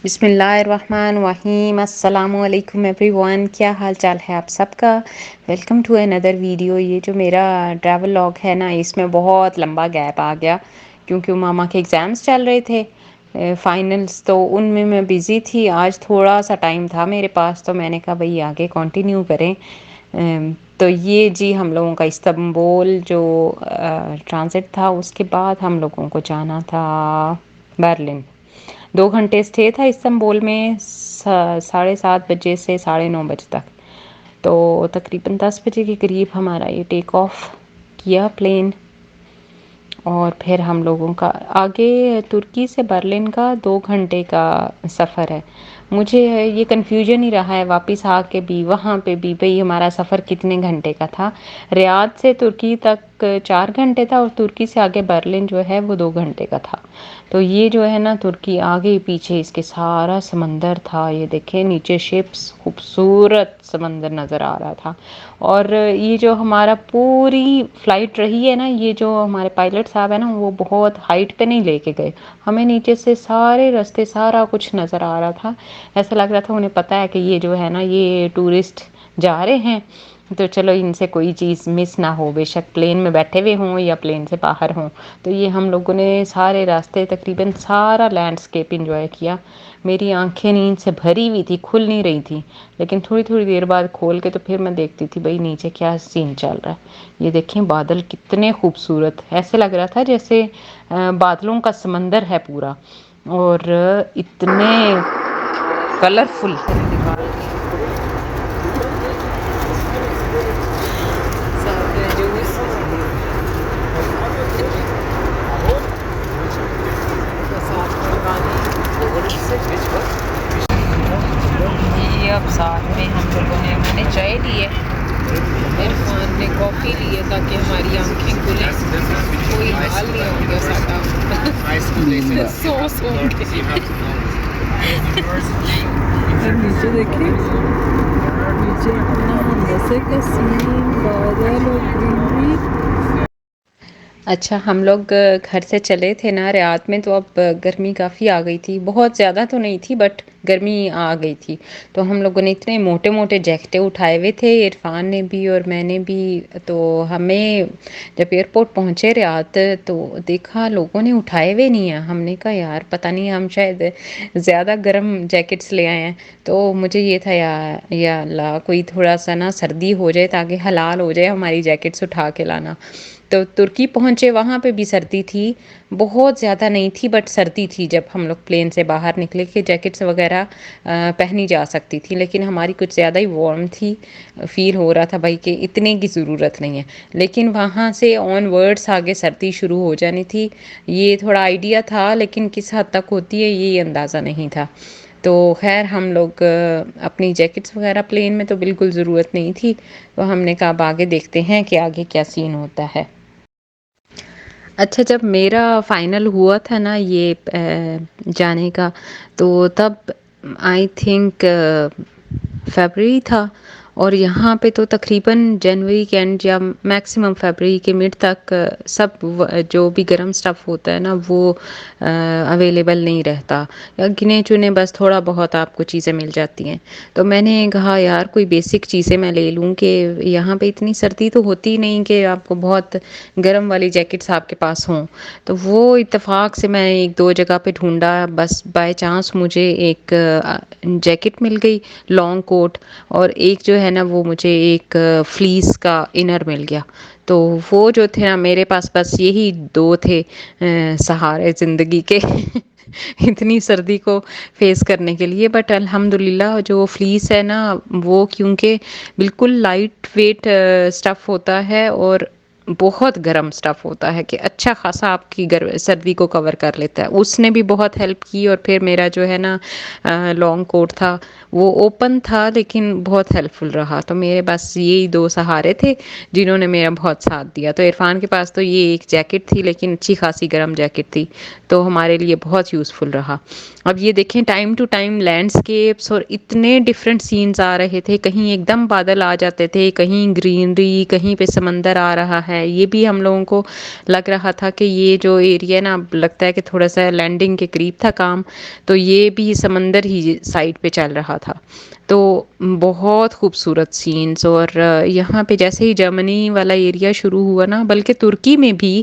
बिस्मिल्लाहिर्रहमानिर्रहीम अस्सलामुअलैकुम एवरीवन। क्या हाल चाल है आप सबका। Welcome to another video. ये जो मेरा ट्रैवल लॉग है ना, इसमें बहुत लंबा गैप आ गया क्योंकि मामा के एग्ज़ाम्स चल रहे थे, फाइनल्स, तो उनमें मैं बिज़ी थी। आज थोड़ा सा टाइम था मेरे पास तो मैंने कहा भाई आगे कंटिन्यू करें। तो ये जी हम लोगों का इस्तांबुल जो ट्रांजिट था, उसके बाद हम लोगों को जाना था बर्लिन। 2 घंटे स्टे था इस्तांबुल में, 7:30 बजे से 9:30 बजे तक। तो तकरीबन 10 बजे के करीब हमारा ये टेक ऑफ किया प्लेन। और फिर हम लोगों का आगे तुर्की से बर्लिन का 2 घंटे का सफ़र है। मुझे ये कन्फ्यूजन ही रहा है वापस आके भी, वहाँ पे भी, भाई हमारा सफ़र कितने घंटे का था। रियाद से तुर्की तक 4 घंटे था और तुर्की से आगे बर्लिन जो है वो 2 घंटे का था। तो ये जो है ना, तुर्की आगे पीछे इसके सारा समंदर था। ये देखें नीचे शिप्स, खूबसूरत समंदर नज़र आ रहा था। और ये जो हमारा पूरी फ़्लाइट रही है ना, ये जो हमारे पायलट साहब है ना, वो बहुत हाइट पे नहीं लेके गए हमें। नीचे से सारे रास्ते सारा कुछ नज़र आ रहा था। ऐसा लग रहा था उन्हें पता है कि ये जो है ना, ये टूरिस्ट जा रहे हैं, तो चलो इनसे कोई चीज़ मिस ना हो, बेशक प्लेन में बैठे हुए हों या प्लेन से बाहर हों। तो ये हम लोगों ने सारे रास्ते तकरीबन सारा लैंडस्केप इंजॉय किया। मेरी आंखें नींद से भरी हुई थी, खुल नहीं रही थी, लेकिन थोड़ी थोड़ी देर बाद खोल के तो फिर मैं देखती थी भाई नीचे क्या सीन चल रहा है। ये देखें बादल कितने खूबसूरत, ऐसे लग रहा था जैसे बादलों का समंदर है पूरा, और इतने कलरफुल। ये अब साथ में हम लोगों ने, मैंने चाय ली है, इरफान ने कॉफ़ी ली है ताकि हमारी आंखें खुलें। कोई हाल नहीं हो गया साਡਾ सो सो के। और नीचे देखिए, नीचे इतना मज़े का सीन, बादल और ग्रीनरी। अच्छा, हम लोग घर से चले थे ना रियाद में, तो अब गर्मी काफ़ी आ गई थी, बहुत ज़्यादा तो नहीं थी बट गर्मी आ गई थी। तो हम लोगों ने इतने मोटे मोटे जैकेटें उठाए हुए थे, इरफान ने भी और मैंने भी। तो हमें जब एयरपोर्ट पहुँचे रियाद, तो देखा लोगों ने उठाए हुए नहीं हैं। हमने कहा यार पता नहीं, हम शायद ज़्यादा गर्म जैकेट्स ले आए हैं। तो मुझे ये था या अल्लाह कोई थोड़ा सा ना सर्दी हो जाए ताकि हलाल हो जाए हमारी जैकेट्स उठा के लाना। तो तुर्की पहुँचे, वहाँ पे भी सर्दी थी, बहुत ज़्यादा नहीं थी बट सर्दी थी। जब हम लोग प्लेन से बाहर निकले कि जैकेट्स वगैरह पहनी जा सकती थी, लेकिन हमारी कुछ ज़्यादा ही वार्म थी। फ़ील हो रहा था भाई कि इतने की ज़रूरत नहीं है। लेकिन वहाँ से ऑनवर्ड्स आगे सर्दी शुरू हो जानी थी। ये थोड़ा आइडिया था, लेकिन किस हद तक होती है ये अंदाज़ा नहीं था। तो खैर हम लोग अपनी जैकेट्स वगैरह, प्लेन में तो बिल्कुल ज़रूरत नहीं थी। तो हमने कहा अब आगे देखते हैं कि आगे क्या सीन होता है। अच्छा, जब मेरा फाइनल हुआ था ना ये जाने का, तो तब आई थिंक फरवरी था। और यहाँ पे तो तकरीबन जनवरी के एंड या मैक्सिमम फरवरी के मिड तक सब जो भी गर्म स्टफ़ होता है ना वो अवेलेबल नहीं रहता, या गिने चुने बस थोड़ा बहुत आपको चीज़ें मिल जाती हैं। तो मैंने कहा यार कोई बेसिक चीज़ें मैं ले लूँ कि यहाँ पे इतनी सर्दी तो होती नहीं कि आपको बहुत गर्म वाली जैकेट्स आपके पास हों। तो वो इत्तेफाक से मैं एक दो जगह पे ढूंढा, बस बाय चांस मुझे एक जैकेट मिल गई, लॉन्ग कोट, और एक जो है ना वो मुझे एक फ्लीस का इनर मिल गया। तो वो जो थे ना मेरे पास, बस यही दो थे सहारे ज़िंदगी के इतनी सर्दी को फेस करने के लिए। बट अल्हम्दुलिल्लाह जो फ्लीस है ना वो, क्योंकि बिल्कुल लाइट वेट स्टफ़ होता है और बहुत गर्म स्टफ़ होता है कि अच्छा खासा आपकी सर्दी को कवर कर लेता है, उसने भी बहुत हेल्प की। और फिर मेरा जो है ना लॉन्ग कोट था वो ओपन था लेकिन बहुत हेल्पफुल रहा। तो मेरे बस यही दो सहारे थे जिन्होंने मेरा बहुत साथ दिया। तो इरफान के पास तो ये एक जैकेट थी, लेकिन अच्छी खासी गर्म जैकेट थी, तो हमारे लिए बहुत यूज़फुल रहा। अब ये देखें टाइम टू टाइम लैंडस्केप्स और इतने डिफरेंट सीन्स आ रहे थे, कहीं एकदम बादल आ जाते थे, कहीं ग्रीनरी, कहीं पे समंदर आ रहा है, है। ये भी हम लोगों को लग रहा था कि ये जो एरिया ना, लगता है कि थोड़ा-सा लैंडिंग के करीब था काम, तो ये भी समंदर ही साइड पे चल रहा था। तो बहुत खूबसूरत सीन्स, और यहाँ पे जैसे ही जर्मनी वाला एरिया शुरू हुआ ना, बल्कि तुर्की में भी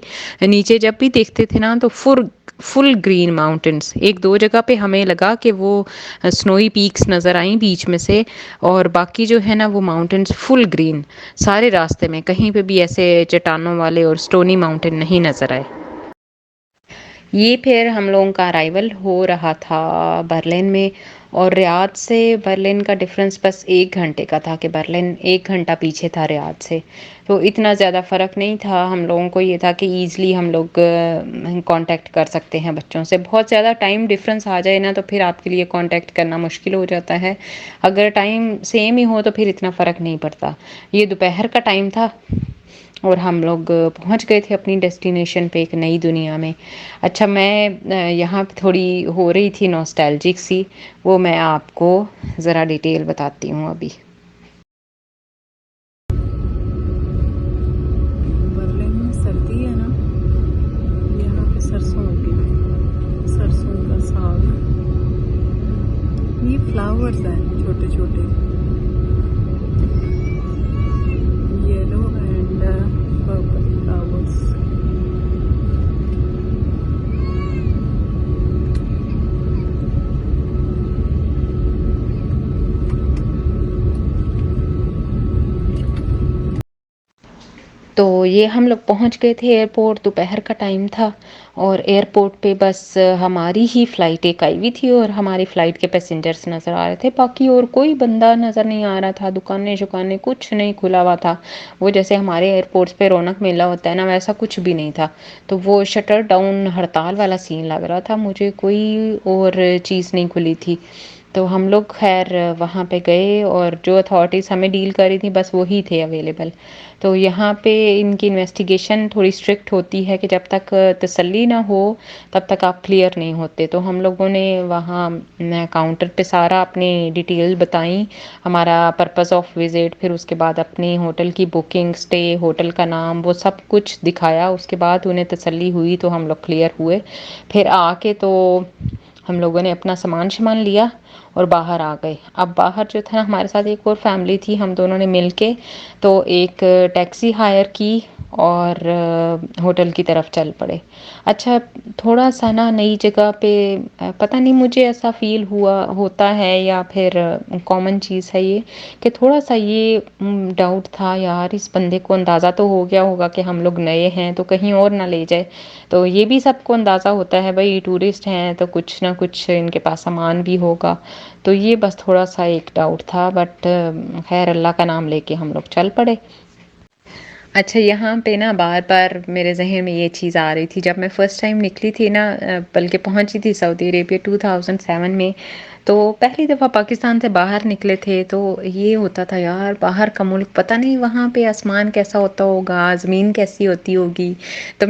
नीचे जब भी देखते थे ना, तो फुल ग्रीन माउंटेन्स। 1-2 जगह पे हमें लगा कि वो स्नोई पीक्स नज़र आई बीच में से, और बाकी जो है ना वो माउंटेन्स फुल ग्रीन सारे रास्ते में, कहीं पे भी ऐसे चट्टानों वाले और स्टोनी माउंटेन नहीं नज़र आए। ये फिर हम लोगों का अराइवल हो रहा था बर्लिन में, और रियाद से बर्लिन का डिफरेंस बस 1 घंटे का था, कि बर्लिन 1 घंटा पीछे था रियाद से। तो इतना ज़्यादा फ़र्क नहीं था। हम लोगों को ये था कि ईज़िली हम लोग कांटेक्ट कर सकते हैं बच्चों से। बहुत ज़्यादा टाइम डिफरेंस आ जाए ना, तो फिर आपके लिए कांटेक्ट करना मुश्किल हो जाता है। अगर टाइम सेम ही हो तो फिर इतना फ़र्क नहीं पड़ता। ये दोपहर का टाइम था, और हम लोग पहुंच गए थे अपनी डेस्टिनेशन पे, एक नई दुनिया में। अच्छा, मैं यहाँ पे थोड़ी हो रही थी नॉस्टैल्जिक सी, वो मैं आपको ज़रा डिटेल बताती हूँ अभी। बर्लिन में सर्दी है ना, यहाँ पे सरसों उगी हुई है, सरसों का साग। ये फ्लावर्स हैं छोटे छोटे, येलो एंड पर्पल फ्लावर्स। तो ये हम लोग पहुंच गए थे एयरपोर्ट, दोपहर का टाइम था, और एयरपोर्ट पे बस हमारी ही फ़्लाइट एक आई हुई थी, और हमारी फ़्लाइट के पैसेंजर्स नज़र आ रहे थे। बाकी और कोई बंदा नज़र नहीं आ रहा था, दुकानें-शुकानें कुछ नहीं खुला हुआ था। वो जैसे हमारे एयरपोर्ट्स पे रौनक मेला होता है ना, वैसा कुछ भी नहीं था। तो वो शटर डाउन हड़ताल वाला सीन लग रहा था मुझे, कोई और चीज़ नहीं खुली थी। तो हम लोग खैर वहाँ पे गए, और जो अथॉरिटीज़ हमें डील कर रही थी बस वही थे अवेलेबल। तो यहाँ पे इनकी इन्वेस्टिगेशन थोड़ी स्ट्रिक्ट होती है, कि जब तक तसल्ली ना हो तब तक आप क्लियर नहीं होते। तो हम लोगों ने वहाँ काउंटर पे सारा अपनी डिटेल बताई, हमारा पर्पस ऑफ विज़िट, फिर उसके बाद अपनी होटल की बुकिंग, स्टे, होटल का नाम, वो सब कुछ दिखाया। उसके बाद उन्हें तसल्ली हुई तो हम लोग क्लियर हुए। फिर आके तो हम लोगों ने अपना सामान लिया और बाहर आ गए। अब बाहर जो था ना, हमारे साथ एक और फैमिली थी, हम दोनों ने मिल के तो एक टैक्सी हायर की, और होटल की तरफ चल पड़े। अच्छा, थोड़ा सा ना नई जगह पे पता नहीं मुझे ऐसा फ़ील हुआ होता है या फिर कॉमन चीज़ है ये, कि थोड़ा सा ये डाउट था यार, इस बंदे को अंदाज़ा तो हो गया होगा कि हम लोग नए हैं, तो कहीं और ना ले जाए। तो ये भी सबको अंदाज़ा होता है भाई, टूरिस्ट हैं तो कुछ ना कुछ इनके पास सामान भी होगा। तो ये बस थोड़ा सा एक डाउट था, बट खैर अल्लाह का नाम लेके हम लोग चल पड़े। अच्छा, यहाँ पे ना बार-बार मेरे ज़हन में ये चीज़ आ रही थी, जब मैं फ़र्स्ट टाइम निकली थी ना, बल्कि पहुँची थी सऊदी अरेबिया 2007 में, तो पहली दफ़ा पाकिस्तान से बाहर निकले थे, तो ये होता था यार, बाहर का मुल्क, पता नहीं वहाँ पे आसमान कैसा होता होगा, ज़मीन कैसी होती होगी। तो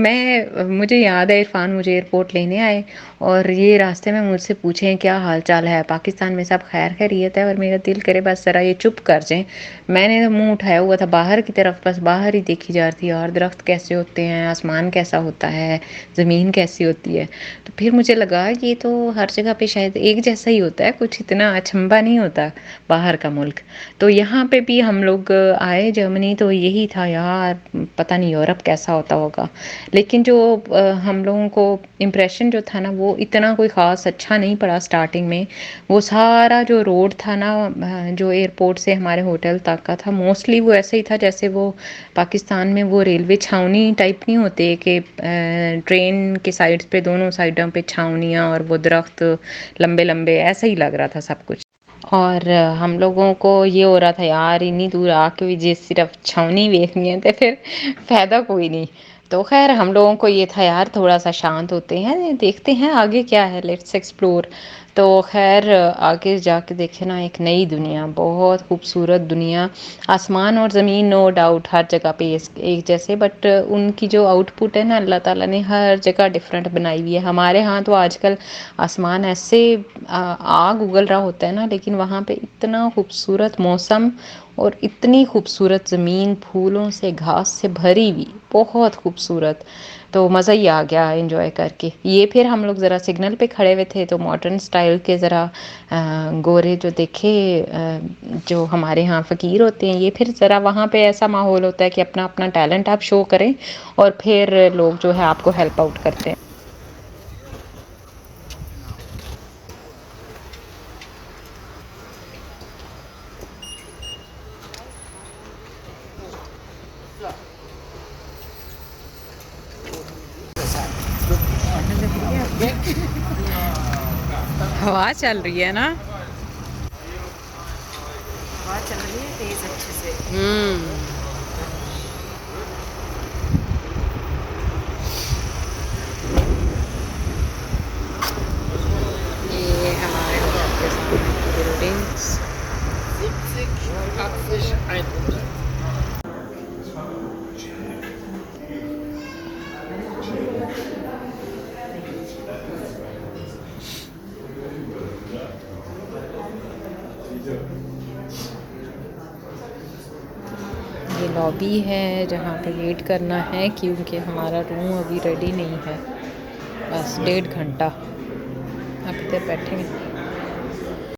मुझे याद है, इरफ़ान मुझे एयरपोर्ट लेने आए, और ये रास्ते में मुझसे पूछें क्या हाल चाल है, पाकिस्तान में सब खैर खैरियत है, और मेरा दिल करे बस ज़रा ये चुप कर जाएँ। मैंने तो मुँह उठाया हुआ था बाहर की तरफ, बस बाहर ही देखी जा रही थी यार, दरख्त कैसे होते हैं, आसमान कैसा होता है, ज़मीन कैसी होती है। तो फिर मुझे लगा ये तो हर जगह पे शायद एक जैसा ही होता है, कुछ इतना अचंभा नहीं होता बाहर का मुल्क। तो यहाँ पे भी हम लोग आए जर्मनी, तो यही था यार, पता नहीं यूरोप कैसा होता होगा। लेकिन जो हम लोगों को इम्प्रेशन जो था ना, वो इतना कोई ख़ास अच्छा नहीं पड़ा स्टार्टिंग में। वो सारा जो रोड था ना, जो एयरपोर्ट से हमारे होटल तक का था, मोस्टली वो ऐसे ही था जैसे वो पाकिस्तान में वो रेलवे छावनी टाइप नहीं होते, कि ट्रेन के साइड्स पे दोनों साइडों पे छावनियाँ और वो दरख्त लंबे लंबे, ऐसा ही लग रहा था सब कुछ। और हम लोगों को ये हो रहा था यार, इतनी दूर आके भी जे सिर्फ छावनी देखनी है, तो फिर फ़ायदा कोई नहीं। तो खैर हम लोगों को ये था यार, थोड़ा सा शांत होते हैं, देखते हैं आगे क्या है, लेट्स एक्सप्लोर। तो खैर आगे जाके देखे ना, एक नई दुनिया, बहुत खूबसूरत दुनिया। आसमान और ज़मीन नो डाउट हर जगह पे एक जैसे, बट उनकी जो आउटपुट है ना, अल्लाह ताला ने हर जगह डिफरेंट बनाई हुई है। हमारे यहाँ तो आजकल आसमान ऐसे आग उगल रहा होता है ना, लेकिन वहाँ पे इतना खूबसूरत मौसम, और इतनी खूबसूरत ज़मीन, फूलों से, घास से भरी हुई, बहुत खूबसूरत। तो मज़ा ही आ गया एंजॉय करके। ये फिर हम लोग ज़रा सिग्नल पे खड़े हुए थे तो मॉडर्न स्टाइल के ज़रा गोरे जो देखे, जो हमारे यहाँ फ़कीर होते हैं, ये फिर ज़रा वहाँ पे ऐसा माहौल होता है कि अपना अपना टैलेंट आप शो करें और फिर लोग जो है आपको हेल्प आउट करते हैं। हवा चल रही है ना, हवा चल रही है तेज अच्छे से। ये हमारे घर के सामने की बिल्डिंग्स। 70, 80, 100. ये लॉबी है जहाँ पे वेट करना है क्योंकि हमारा रूम अभी रेडी नहीं है। बस 1.5 घंटा अभी तक बैठे हैं।